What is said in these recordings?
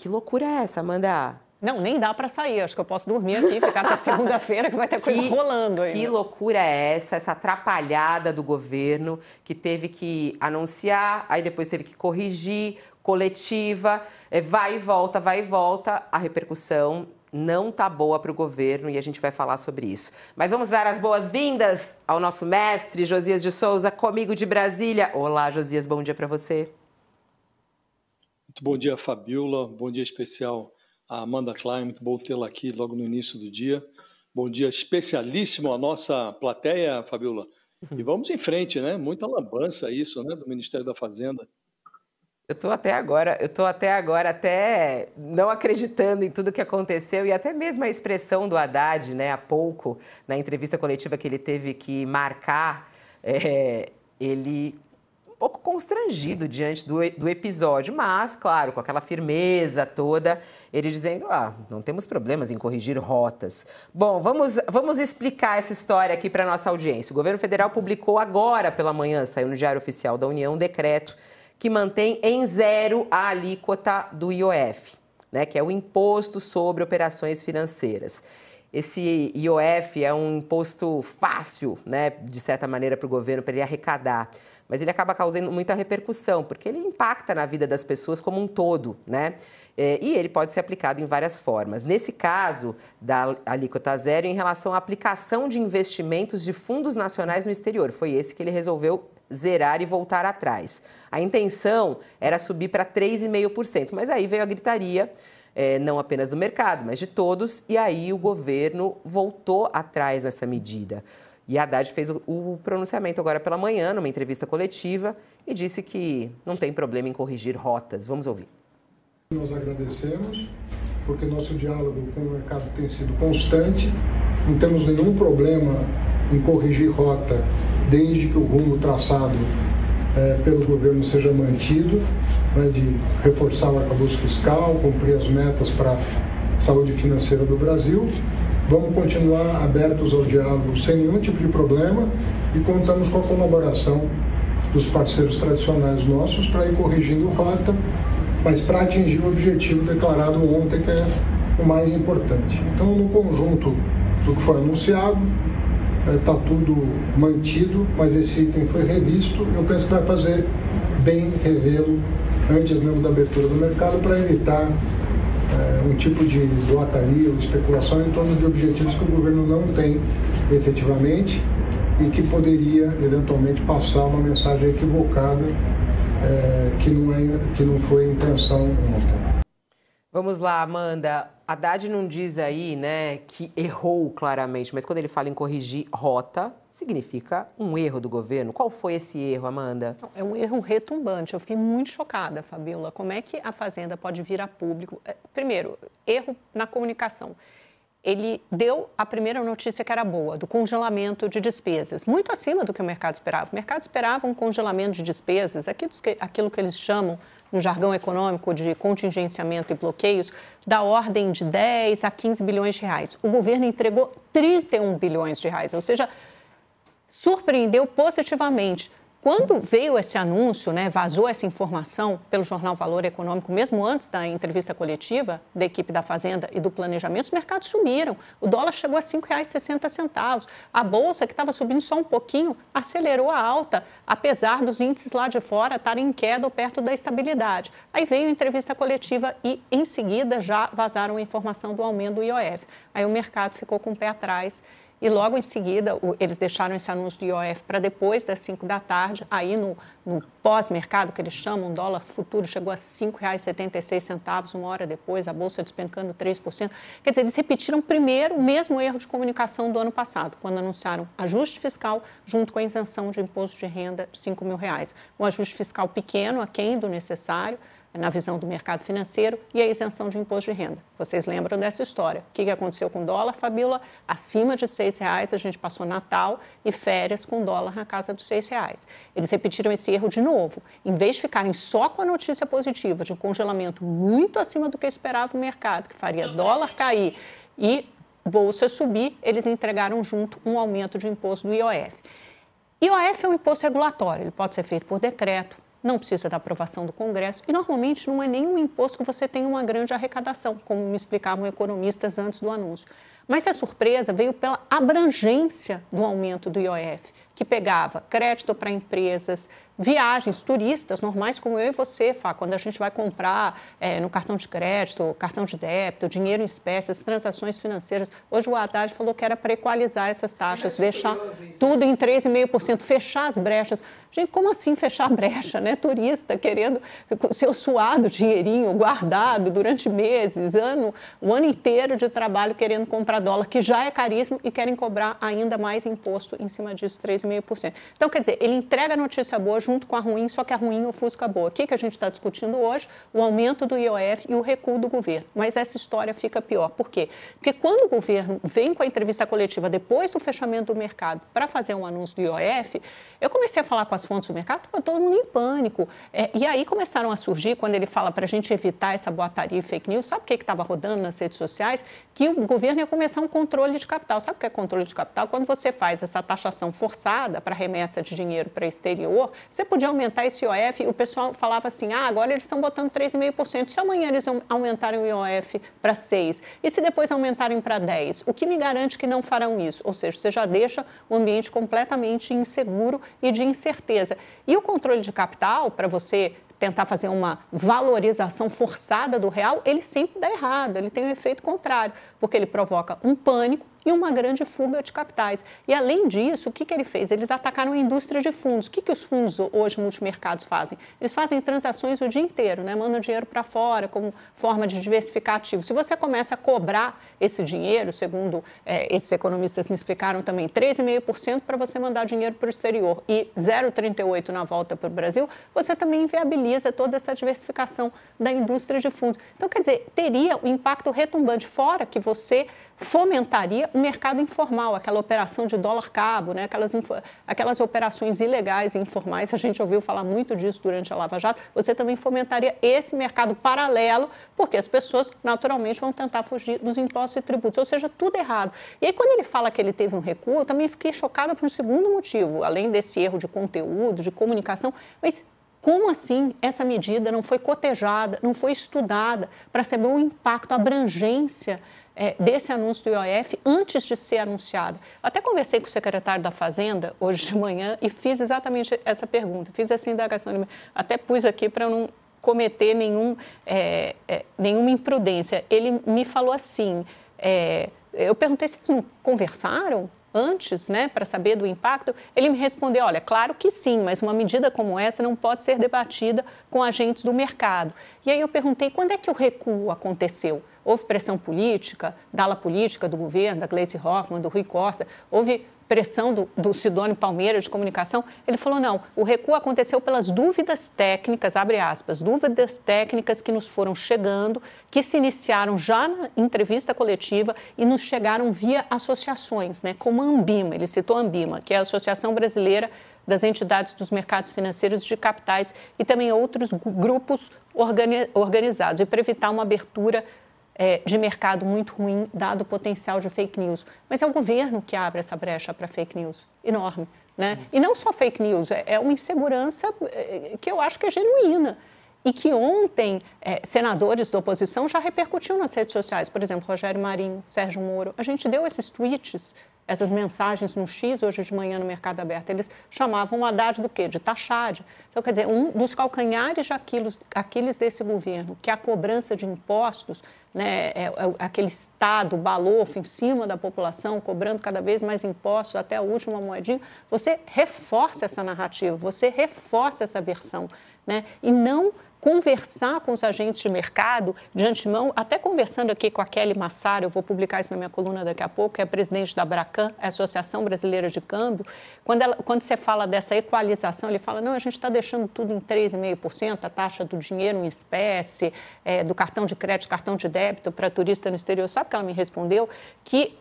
Que loucura é essa, Amanda? Não, nem dá para sair. Acho que eu posso dormir aqui e ficar até segunda-feira que vai ter coisa rolando aí. Que loucura é essa atrapalhada do governo que teve que anunciar, aí depois teve que corrigir, coletiva, vai e volta, a repercussão não tá boa para o governo e a gente vai falar sobre isso. Mas vamos dar as boas-vindas ao nosso mestre, Josias de Souza, comigo de Brasília. Olá, Josias, bom dia para você. Muito bom dia, Fabiola. Bom dia especial a Amanda Klein. Muito bom tê-la aqui logo no início do dia. Bom dia especialíssimo à nossa plateia, Fabiola. E vamos em frente, né? Muita lambança isso, né? Do Ministério da Fazenda. Eu tô até agora até não acreditando em tudo que aconteceu e até mesmo a expressão do Haddad, né, há pouco, na entrevista coletiva que ele teve que marcar, ele um pouco constrangido diante do episódio, mas, claro, com aquela firmeza toda, ele dizendo, não temos problemas em corrigir rotas. Bom, vamos explicar essa história aqui para a nossa audiência. O governo federal publicou agora pela manhã, saiu no Diário Oficial da União, um decreto que mantém em zero a alíquota do IOF, né, que é o Imposto sobre Operações Financeiras. Esse IOF é um imposto fácil, né, de certa maneira, para o governo, para ele arrecadar, mas ele acaba causando muita repercussão, porque ele impacta na vida das pessoas como um todo, né? E ele pode ser aplicado em várias formas. Nesse caso da alíquota zero, em relação à aplicação de investimentos de fundos nacionais no exterior, foi esse que ele resolveu zerar e voltar atrás. A intenção era subir para 3,5%, mas aí veio a gritaria, não apenas do mercado, mas de todos, e aí o governo voltou atrás nessa medida. E Haddad fez o pronunciamento agora pela manhã, numa entrevista coletiva, e disse que não tem problema em corrigir rotas. Vamos ouvir. Nós agradecemos, porque nosso diálogo com o mercado tem sido constante, não temos nenhum problema em corrigir rota, desde que o rumo traçado pelo governo seja mantido, né, de reforçar o arcabouço fiscal, cumprir as metas para a saúde financeira do Brasil. Vamos continuar abertos ao diálogo sem nenhum tipo de problema e contamos com a colaboração dos parceiros tradicionais nossos para ir corrigindo rota, mas para atingir o objetivo declarado ontem, que é o mais importante. Então, no conjunto do que foi anunciado, está tudo mantido, mas esse item foi revisto. Eu penso que vai fazer bem revê-lo antes mesmo da abertura do mercado para evitar um tipo de boataria ou especulação em torno de objetivos que o governo não tem efetivamente e que poderia eventualmente passar uma mensagem equivocada que não foi a intenção ontem. Vamos lá, Amanda. Haddad não diz aí, né, que errou claramente, mas quando ele fala em corrigir rota, significa um erro do governo. Qual foi esse erro, Amanda? É um erro retumbante. Eu fiquei muito chocada, Fabiola. Como é que a Fazenda pode vir a público? Primeiro, erro na comunicação. Ele deu a primeira notícia que era boa, do congelamento de despesas, muito acima do que o mercado esperava. O mercado esperava um congelamento de despesas, aquilo que eles chamam, no jargão econômico, de contingenciamento e bloqueios, da ordem de 10 a 15 bilhões de reais. O governo entregou 31 bilhões de reais, ou seja, surpreendeu positivamente. Quando veio esse anúncio, né, vazou essa informação pelo jornal Valor Econômico, mesmo antes da entrevista coletiva da equipe da Fazenda e do Planejamento, os mercados subiram. O dólar chegou a R$ 5,60. A Bolsa, que estava subindo só um pouquinho, acelerou a alta, apesar dos índices lá de fora estarem em queda ou perto da estabilidade. Aí veio a entrevista coletiva e, em seguida, já vazaram a informação do aumento do IOF. Aí o mercado ficou com o pé atrás. E logo em seguida, eles deixaram esse anúncio do IOF para depois das 5 da tarde. Aí no pós-mercado, que eles chamam, o dólar futuro chegou a R$ 5,76, uma hora depois, a Bolsa despencando 3%. Quer dizer, eles repetiram primeiro o mesmo erro de comunicação do ano passado, quando anunciaram ajuste fiscal junto com a isenção de imposto de renda de R$ 5.000. Um ajuste fiscal pequeno, aquém do necessário, na visão do mercado financeiro, e a isenção de imposto de renda. Vocês lembram dessa história? O que aconteceu com o dólar, Fabiola? Acima de R$ 6,00, a gente passou Natal e férias com o dólar na casa dos R$ 6,00. Eles repetiram esse erro de novo. Em vez de ficarem só com a notícia positiva de um congelamento muito acima do que esperava o mercado, que faria dólar cair e bolsa subir, eles entregaram junto um aumento de imposto do IOF. IOF é um imposto regulatório, ele pode ser feito por decreto, não precisa da aprovação do Congresso e, normalmente, não é nenhum imposto que você tenha uma grande arrecadação, como me explicavam economistas antes do anúncio. Mas a surpresa veio pela abrangência do aumento do IOF, que pegava crédito para empresas, viagens, turistas normais como eu e você, Fá, quando a gente vai comprar no cartão de crédito, cartão de débito, dinheiro em espécies, transações financeiras. Hoje o Haddad falou que era para equalizar essas taxas, deixar tudo em 3,5%, fechar as brechas. Gente, como assim fechar a brecha, né? Turista querendo seu suado dinheirinho guardado durante meses, o ano inteiro de trabalho querendo comprar dólar, que já é caríssimo, e querem cobrar ainda mais imposto em cima disso, 3,5%. Então, quer dizer, ele entrega a notícia boa junto com a ruim, só que a ruim ofusca a boa. O que a gente está discutindo hoje? O aumento do IOF e o recuo do governo. Mas essa história fica pior. Por quê? Porque quando o governo vem com a entrevista coletiva depois do fechamento do mercado para fazer um anúncio do IOF, eu comecei a falar com as fontes do mercado, estava todo mundo em pânico. E aí começaram a surgir, quando ele fala para a gente evitar essa boataria e fake news, sabe o que estava rodando nas redes sociais? Que o governo ia começar um controle de capital. Sabe o que é controle de capital? Quando você faz essa taxação forçada para remessa de dinheiro para exterior, você podia aumentar esse IOF e o pessoal falava assim, agora eles estão botando 3,5%. Se amanhã eles aumentarem o IOF para 6%, e se depois aumentarem para 10%, o que me garante que não farão isso? Ou seja, você já deixa o ambiente completamente inseguro e de incerteza. E o controle de capital, para você tentar fazer uma valorização forçada do real, ele sempre dá errado, ele tem um efeito contrário, porque ele provoca um pânico e uma grande fuga de capitais. E, além disso, o que ele fez? Eles atacaram a indústria de fundos. O que os fundos hoje multimercados fazem? Eles fazem transações o dia inteiro, né? Mandam dinheiro para fora como forma de diversificar ativos. Se você começa a cobrar esse dinheiro, segundo esses economistas me explicaram também, 3,5% para você mandar dinheiro para o exterior e 0,38% na volta para o Brasil, você também inviabiliza toda essa diversificação da indústria de fundos. Então, quer dizer, teria um impacto retumbante, fora que você fomentaria o mercado informal, aquela operação de dólar-cabo, né? Aquelas operações ilegais e informais, a gente ouviu falar muito disso durante a Lava Jato, você também fomentaria esse mercado paralelo, porque as pessoas naturalmente vão tentar fugir dos impostos e tributos, ou seja, tudo errado. E aí, quando ele fala que ele teve um recuo, eu também fiquei chocada por um segundo motivo, além desse erro de conteúdo, de comunicação, mas como assim essa medida não foi cotejada, não foi estudada para saber o impacto, a abrangência desse anúncio do IOF antes de ser anunciado? Até conversei com o secretário da Fazenda hoje de manhã e fiz exatamente essa pergunta, fiz essa indagação, até pus aqui para não cometer nenhuma imprudência. Ele me falou assim, eu perguntei se eles não conversaram antes, né, para saber do impacto. Ele me respondeu, olha, claro que sim, mas uma medida como essa não pode ser debatida com agentes do mercado. E aí eu perguntei, quando é que o recuo aconteceu? Houve pressão política, da ala política do governo, da Gleisi Hoffmann, do Rui Costa, houve pressão do Sidônio Palmeira de comunicação? Ele falou, não, o recuo aconteceu pelas dúvidas técnicas, abre aspas, dúvidas técnicas que nos foram chegando, que se iniciaram já na entrevista coletiva e nos chegaram via associações, né, como a Ambima, ele citou a Ambima, que é a Associação Brasileira das Entidades dos Mercados Financeiros de Capitais, e também outros grupos organizados, e para evitar uma abertura de mercado muito ruim, dado o potencial de fake news. Mas é o governo que abre essa brecha para fake news, enorme, né? E não só fake news, é uma insegurança que eu acho que é genuína. E que ontem senadores da oposição já repercutiram nas redes sociais. Por exemplo, Rogério Marinho, Sérgio Moro. A gente deu esses tweets, essas mensagens no X hoje de manhã no Mercado Aberto. Eles chamavam o Haddad do quê? De taxade. Então, quer dizer, um dos calcanhares de Aquiles desse governo, que é a cobrança de impostos, né, aquele Estado balofo em cima da população, cobrando cada vez mais impostos até a última moedinha, você reforça essa narrativa, você reforça essa versão, né, e não conversar com os agentes de mercado de antemão, até conversando aqui com a Kelly Massaro, eu vou publicar isso na minha coluna daqui a pouco, que é a presidente da Abracan, a Associação Brasileira de Câmbio, quando você fala dessa equalização, ele fala, não, a gente está deixando tudo em 3,5%, a taxa do dinheiro em espécie, do cartão de crédito, cartão de débito para turista no exterior. Sabe o que ela me respondeu? Que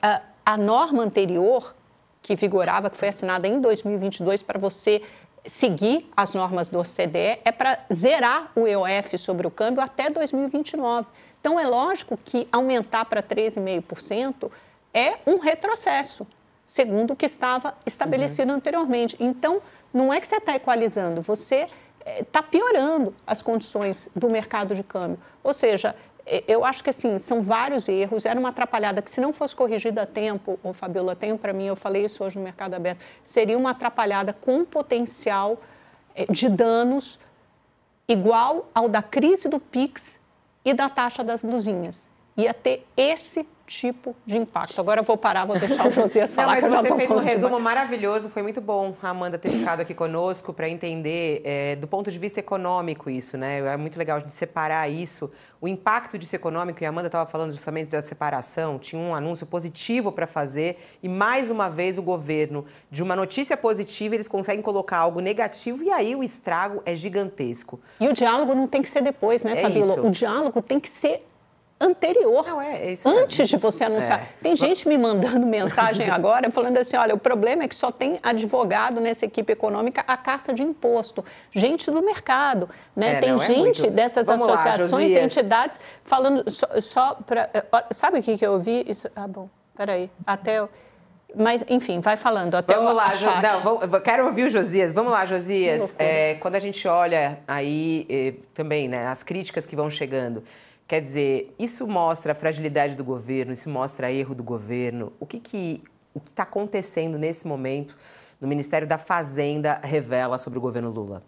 a norma anterior, que vigorava, que foi assinada em 2022, para você seguir as normas do OCDE, é para zerar o IOF sobre o câmbio até 2029. Então, é lógico que aumentar para 13,5% é um retrocesso, segundo o que estava estabelecido anteriormente. Então, não é que você está equalizando, você está piorando as condições do mercado de câmbio. Ou seja, eu acho que assim, são vários erros, era uma atrapalhada que se não fosse corrigida a tempo, ô Fabiola, tenho para mim, eu falei isso hoje no Mercado Aberto, seria uma atrapalhada com potencial de danos igual ao da crise do PIX e da taxa das blusinhas. Ia ter esse tipo de impacto. Agora eu vou parar, vou deixar o Josias falar, que eu já estou falando. Você fez um resumo maravilhoso, foi muito bom a Amanda ter ficado aqui conosco para entender do ponto de vista econômico isso, né? É muito legal a gente separar isso, o impacto disso econômico, e a Amanda estava falando justamente da separação, tinha um anúncio positivo para fazer e mais uma vez o governo, de uma notícia positiva, eles conseguem colocar algo negativo e aí o estrago é gigantesco. E o diálogo não tem que ser depois, né, Fabíola? Isso. O diálogo tem que ser anterior, não, é isso antes de você anunciar. Tem gente me mandando mensagem agora falando assim, olha, o problema é que só tem advogado nessa equipe econômica a caça de imposto, gente do mercado, né? Tem gente muito... dessas Vamos associações e entidades falando só para... Sabe o que eu ouvi? Isso... Ah, bom, peraí, até... Mas, enfim, vai falando. Até vamos lá, quero ouvir o Josias. Vamos lá, Josias. Quando a gente olha aí também, né, as críticas que vão chegando, quer dizer, isso mostra a fragilidade do governo, isso mostra erro do governo. O que está acontecendo nesse momento no Ministério da Fazenda revela sobre o governo Lula?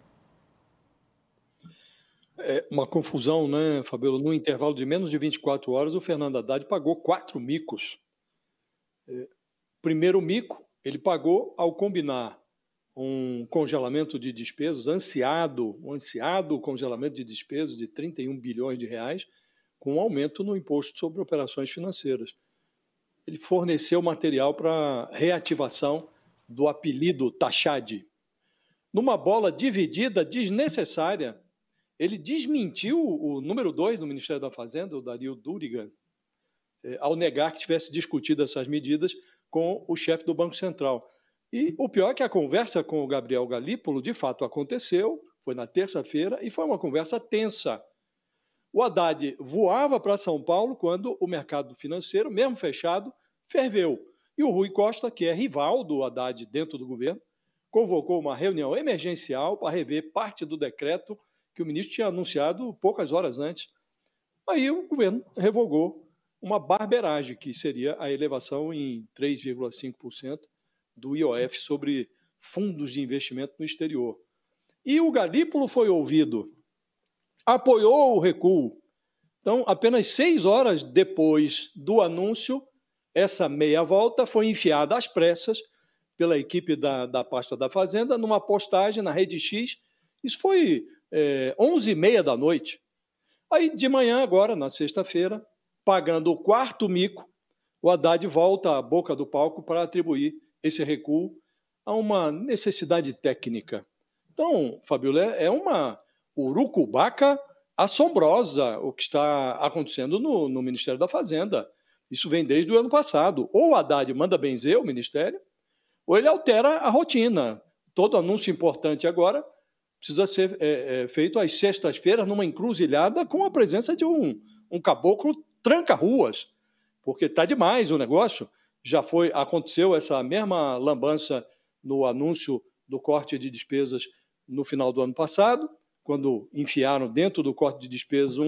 É uma confusão, né, Fabiola? No intervalo de menos de 24 horas, o Fernando Haddad pagou 4 micos. Primeiro mico, ele pagou ao combinar um congelamento de despesas, um ansiado congelamento de despesas de 31 bilhões de reais, com um aumento no imposto sobre operações financeiras. Ele forneceu material para reativação do apelido taxade. Numa bola dividida desnecessária, ele desmentiu o número 2 do Ministério da Fazenda, o Dario Durigan, ao negar que tivesse discutido essas medidas com o chefe do Banco Central. E o pior é que a conversa com o Gabriel Galípolo, de fato, aconteceu, foi na terça-feira, e foi uma conversa tensa. O Haddad voava para São Paulo quando o mercado financeiro, mesmo fechado, ferveu. E o Rui Costa, que é rival do Haddad dentro do governo, convocou uma reunião emergencial para rever parte do decreto que o ministro tinha anunciado poucas horas antes. Aí o governo revogou uma barberagem, que seria a elevação em 3,5% do IOF sobre fundos de investimento no exterior. E o Galípolo foi ouvido, apoiou o recuo. Então, apenas 6 horas depois do anúncio, essa meia volta foi enfiada às pressas pela equipe da pasta da Fazenda numa postagem na Rede X. Isso foi 11h30 da noite. Aí, de manhã, agora, na sexta-feira, pagando o 4º mico, o Haddad volta à boca do palco para atribuir esse recuo a uma necessidade técnica. Então, Fabiola, é uma urucubaca assombrosa o que está acontecendo no Ministério da Fazenda. Isso vem desde o ano passado. Ou o Haddad manda benzer o Ministério, ou ele altera a rotina. Todo anúncio importante agora precisa ser feito às sextas-feiras numa encruzilhada com a presença de um caboclo tranca-ruas, porque está demais o negócio. Já aconteceu essa mesma lambança no anúncio do corte de despesas no final do ano passado, quando enfiaram dentro do corte de despesas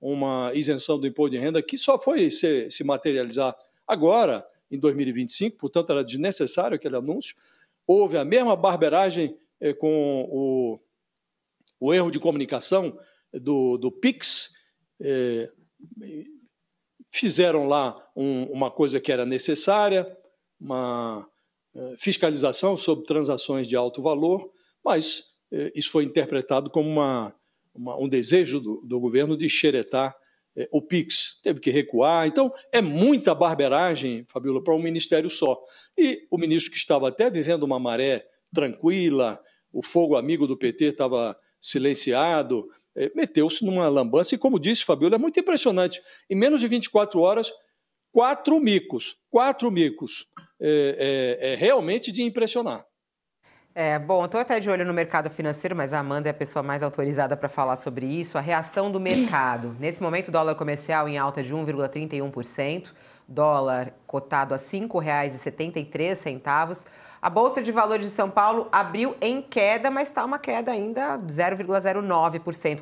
uma isenção do imposto de renda que só foi se materializar agora, em 2025, portanto era desnecessário aquele anúncio. Houve a mesma barberagem com o erro de comunicação do PIX. Fizeram lá uma coisa que era necessária, uma fiscalização sobre transações de alto valor, mas isso foi interpretado como um desejo do governo de xeretar o PIX. Teve que recuar. Então, é muita barberagem, Fabiola, para um ministério só. E o ministro, que estava até vivendo uma maré tranquila, o fogo amigo do PT estava silenciado, meteu-se numa lambança. E, como disse, Fabiola, é muito impressionante. Em menos de 24 horas, 4 micos. 4 micos. É realmente de impressionar. Bom, eu estou até de olho no mercado financeiro, mas a Amanda é a pessoa mais autorizada para falar sobre isso. A reação do mercado. Nesse momento, o dólar comercial em alta de 1,31%, dólar cotado a R$ 5,73. A Bolsa de Valores de São Paulo abriu em queda, mas está uma queda ainda 0,09%.